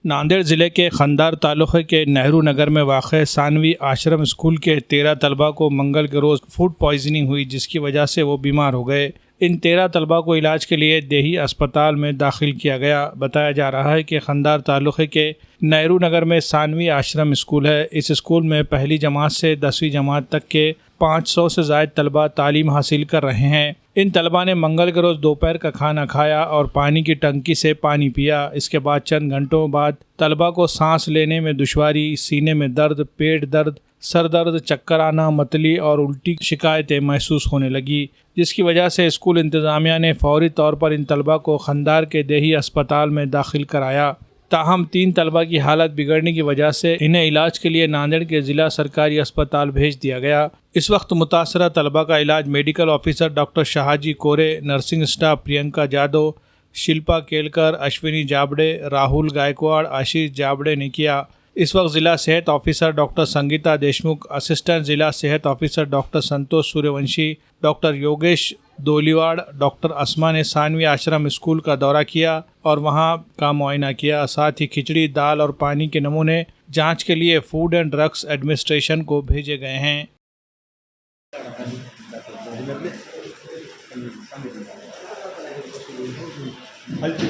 नांदेड़ ज़िले के खंदार तालुक़े के नेहरू नगर में वाक़ सानवी आश्रम स्कूल के 13 तलबा को मंगल के रोज़ फूड पॉइजनिंग हुई, जिसकी वजह से वो बीमार हो गए। इन 13 तलबा को इलाज के लिए देही अस्पताल में दाखिल किया गया। बताया जा रहा है कि खंदार तालुक़े के नेहरू नगर में सानवी आश्रम स्कूल है। इस स्कूल में पहली जमात से 10वीं जमात तक के 500 से ज़ायद तलबा तालीम हासिल कर रहे हैं। इन तलबा ने मंगल के रोज़ दोपहर का खाना खाया और पानी की टंकी से पानी पिया। इसके बाद चंद घंटों बाद तलबा को सांस लेने में दुश्वारी, सीने में दर्द, पेट दर्द, सर दर्द, चक्कर आना, मतली और उल्टी शिकायतें महसूस होने लगी, जिसकी वजह से स्कूल इंतज़ामिया ने फौरी तौर पर इन तलबा को खंदार के देही अस्पताल में दाखिल कराया। ताहम 3 तलबा की हालत बिगड़ने की वजह से इन्हें इलाज के लिए नांदेड़ के ज़िला सरकारी अस्पताल भेज दिया गया। इस वक्त मुतासरा तलबा का इलाज मेडिकल ऑफिसर डॉक्टर शाहजी कोरे, नर्सिंग स्टाफ प्रियंका जादव, शिल्पा केलकर, अश्विनी जाबड़े, राहुल गायकवाड़, आशीष जाबड़े ने किया। इस वक्त ज़िला सेहत officer doctor Sangeeta Deshmukh, assistant ज़िला सेहत ऑफिसर डॉक्टर संतोष सूर्यवंशी, डॉक्टर योगेश दोलीवाड़, डॉक्टर अस्मा ने सानवी आश्रम स्कूल का दौरा किया और वहां का मुआयना किया। साथ ही खिचड़ी, दाल और पानी के नमूने जांच के लिए फूड एंड ड्रग्स एडमिनिस्ट्रेशन को भेजे गए हैं। हल्की